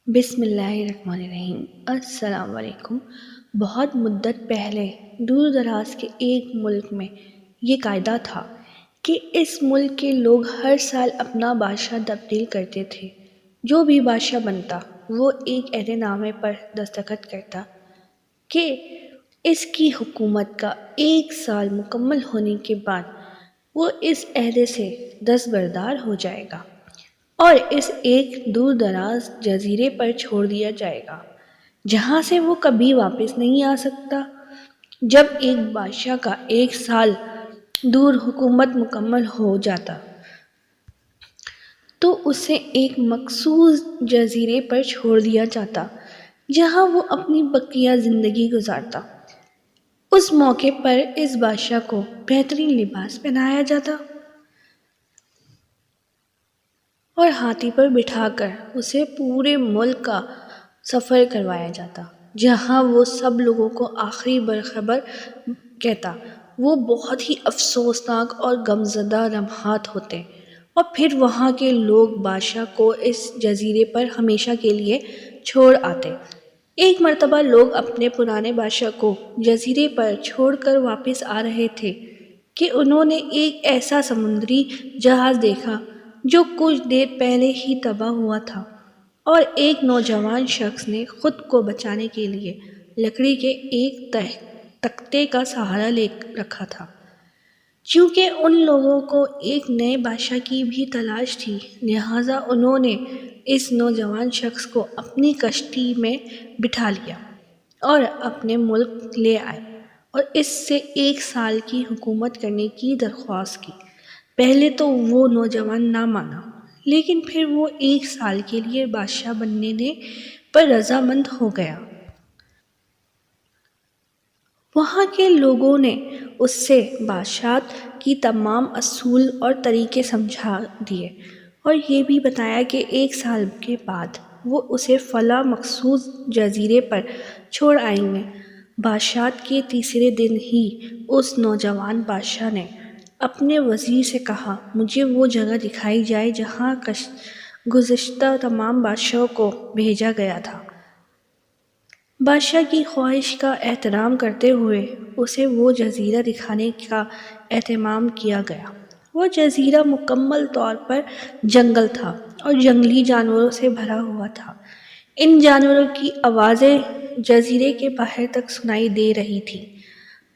بسم اللہ الرحمن الرحیم۔ السلام علیکم۔ بہت مدت پہلے دور دراز کے ایک ملک میں یہ قاعدہ تھا کہ اس ملک کے لوگ ہر سال اپنا بادشاہ تبدیل کرتے تھے۔ جو بھی بادشاہ بنتا وہ ایک عہد نامے پر دستخط کرتا کہ اس کی حکومت کا 1 سال مکمل ہونے کے بعد وہ اس عہدے سے دستبردار ہو جائے گا اور اس ایک دور دراز جزیرے پر چھوڑ دیا جائے گا جہاں سے وہ کبھی واپس نہیں آ سکتا۔ جب ایک بادشاہ کا 1 سال دور حکومت مکمل ہو جاتا تو اسے ایک مخصوص جزیرے پر چھوڑ دیا جاتا جہاں وہ اپنی بقیہ زندگی گزارتا۔ اس موقع پر اس بادشاہ کو بہترین لباس پہنایا جاتا اور ہاتھی پر بٹھا کر اسے پورے ملک کا سفر کروایا جاتا جہاں وہ سب لوگوں کو آخری برخبر کہتا۔ وہ بہت ہی افسوسناک اور غمزدہ لمحات ہوتے اور پھر وہاں کے لوگ بادشاہ کو اس جزیرے پر ہمیشہ کے لیے چھوڑ آتے۔ ایک مرتبہ لوگ اپنے پرانے بادشاہ کو جزیرے پر چھوڑ کر واپس آ رہے تھے کہ انہوں نے ایک ایسا سمندری جہاز دیکھا جو کچھ دیر پہلے ہی تباہ ہوا تھا، اور ایک نوجوان شخص نے خود کو بچانے کے لیے لکڑی کے ایک تختے کا سہارا لے رکھا تھا۔ چونکہ ان لوگوں کو ایک نئے بادشاہ کی بھی تلاش تھی، لہٰذا انہوں نے اس نوجوان شخص کو اپنی کشتی میں بٹھا لیا اور اپنے ملک لے آئے اور اس سے 1 سال کی حکومت کرنے کی درخواست کی۔ پہلے تو وہ نوجوان نہ مانا، لیکن پھر وہ 1 سال کے لیے بادشاہ بننے پر رضامند ہو گیا۔ وہاں کے لوگوں نے اس سے بادشاہت کی تمام اصول اور طریقے سمجھا دیے اور یہ بھی بتایا کہ 1 سال کے بعد وہ اسے فلاں مخصوص جزیرے پر چھوڑ آئیں گے۔ بادشاہت کے تیسرے دن ہی اس نوجوان بادشاہ نے اپنے وزیر سے کہا، مجھے وہ جگہ دکھائی جائے جہاں گزشتہ تمام بادشاہوں کو بھیجا گیا تھا۔ بادشاہ کی خواہش کا احترام کرتے ہوئے اسے وہ جزیرہ دکھانے کا اہتمام کیا گیا۔ وہ جزیرہ مکمل طور پر جنگل تھا اور جنگلی جانوروں سے بھرا ہوا تھا۔ ان جانوروں کی آوازیں جزیرے کے باہر تک سنائی دے رہی تھیں۔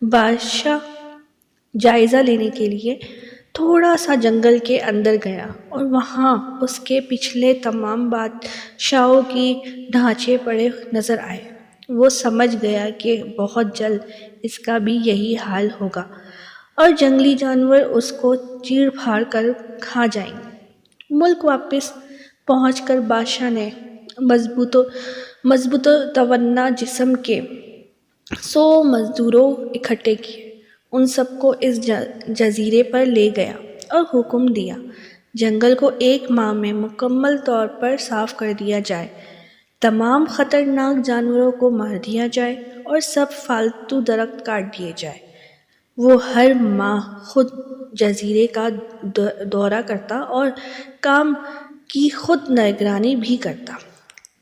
بادشاہ جائزہ لینے کے لیے تھوڑا سا جنگل کے اندر گیا اور وہاں اس کے پچھلے تمام بادشاہوں کی ڈھانچے پڑے نظر آئے۔ وہ سمجھ گیا کہ بہت جلد اس کا بھی یہی حال ہوگا اور جنگلی جانور اس کو چیر پھاڑ کر کھا جائیں گے۔ ملک واپس پہنچ کر بادشاہ نے مضبوط و توانا جسم کے 100 مزدوروں اکٹھے کیے، ان سب کو اس جزیرے پر لے گیا اور حکم دیا، جنگل کو 1 ماہ میں مکمل طور پر صاف کر دیا جائے، تمام خطرناک جانوروں کو مار دیا جائے اور سب فالتو درخت کاٹ دیے جائیں۔ وہ ہر ماہ خود جزیرے کا دورہ کرتا اور کام کی خود نگرانی بھی کرتا۔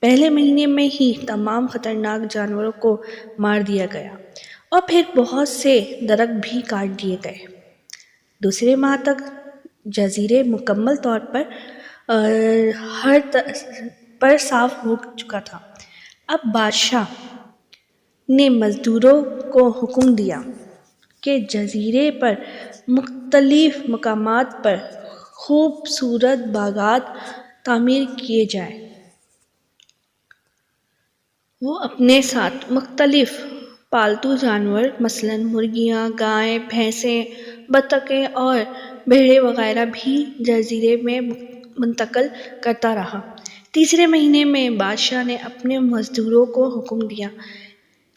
پہلے مہینے میں ہی تمام خطرناک جانوروں کو مار دیا گیا اور پھر بہت سے درخت بھی کاٹ دیے گئے۔ دوسرے ماہ تک جزیرے مکمل طور پر صاف ہو چکا تھا۔ اب بادشاہ نے مزدوروں کو حکم دیا کہ جزیرے پر مختلف مقامات پر خوبصورت باغات تعمیر کیے جائیں۔ وہ اپنے ساتھ مختلف پالتو جانور مثلاً مرغیاں، گائیں، بھینسیں، بطخیں اور بھیڑیں وغیرہ بھی جزیرے میں منتقل کرتا رہا۔ تیسرے مہینے میں بادشاہ نے اپنے مزدوروں کو حکم دیا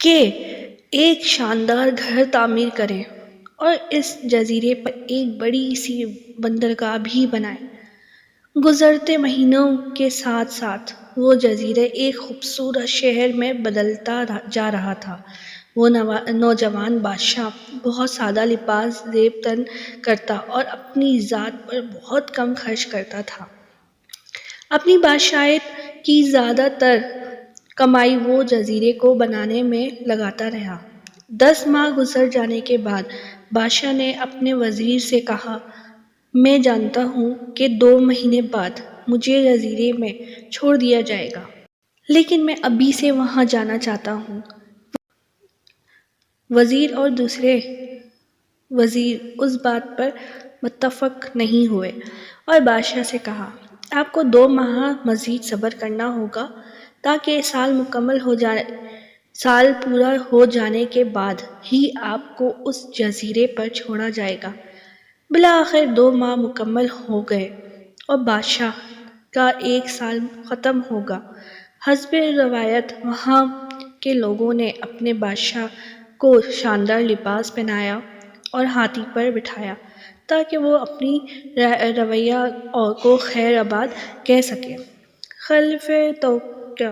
کہ ایک شاندار گھر تعمیر کریں اور اس جزیرے پر ایک بڑی سی بندرگاہ بھی بنائیں۔ گزرتے مہینوں کے ساتھ ساتھ وہ جزیرہ ایک خوبصورت شہر میں بدلتا جا رہا تھا۔ وہ نوجوان بادشاہ بہت سادہ لباس زیب تن کرتا اور اپنی ذات پر بہت کم خرچ کرتا تھا۔ اپنی بادشاہت کی زیادہ تر کمائی وہ جزیرے کو بنانے میں لگاتا رہا۔ 10 ماہ گزر جانے کے بعد بادشاہ نے اپنے وزیر سے کہا، میں جانتا ہوں کہ 2 مہینے بعد مجھے جزیرے میں چھوڑ دیا جائے گا، لیکن میں ابھی سے وہاں جانا چاہتا ہوں۔ وزیر اور دوسرے وزیر اس بات پر متفق نہیں ہوئے اور بادشاہ سے کہا، آپ کو 2 ماہ مزید صبر کرنا ہوگا تاکہ سال پورا ہو جانے کے بعد ہی آپ کو اس جزیرے پر چھوڑا جائے گا۔ بالآخر 2 ماہ مکمل ہو گئے اور بادشاہ کا 1 سال ختم ہوگا۔ حسب روایت وہاں کے لوگوں نے اپنے بادشاہ کو شاندار لباس پہنایا اور ہاتھی پر بٹھایا تاکہ وہ اپنی رویہ کو خیر آباد کہہ سکے۔ خلیفہ توقیع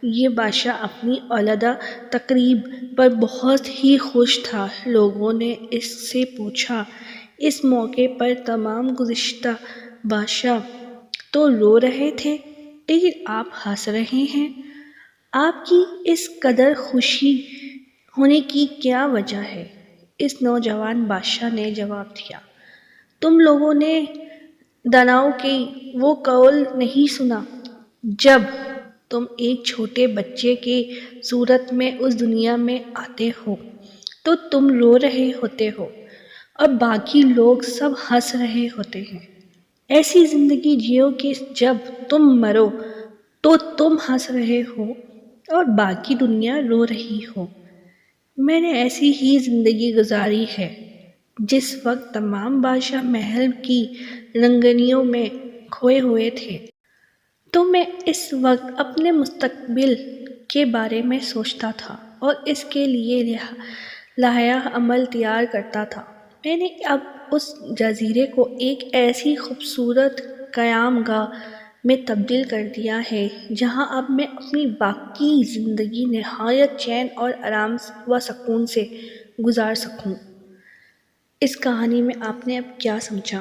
یہ بادشاہ اپنی علیحدہ تقریب پر بہت ہی خوش تھا۔ لوگوں نے اس سے پوچھا، اس موقع پر تمام گزشتہ بادشاہ تو رو رہے تھے لیکن آپ ہنس رہے ہیں، آپ کی اس قدر خوشی ہونے کی کیا وجہ ہے؟ اس نوجوان بادشاہ نے جواب دیا، تم لوگوں نے داناؤں کی وہ قول نہیں سنا، جب تم ایک چھوٹے بچے کی صورت میں اس دنیا میں آتے ہو تو تم رو رہے ہوتے ہو اور باقی لوگ سب ہنس رہے ہوتے ہیں۔ ایسی زندگی جیو کہ جب تم مرو تو تم ہنس رہے ہو اور باقی دنیا رو رہی ہو۔ میں نے ایسی ہی زندگی گزاری ہے۔ جس وقت تمام بادشاہ محل کی رنگینیوں میں کھوئے ہوئے تھے تو میں اس وقت اپنے مستقبل کے بارے میں سوچتا تھا اور اس کے لیے لائحہ عمل تیار کرتا تھا۔ میں نے اب اس جزیرے کو ایک ایسی خوبصورت قیام گاہ میں تبدیل کر دیا ہے جہاں اب میں اپنی باقی زندگی نہایت چین اور آرام و سکون سے گزار سکوں۔ اس کہانی میں آپ نے اب کیا سمجھا؟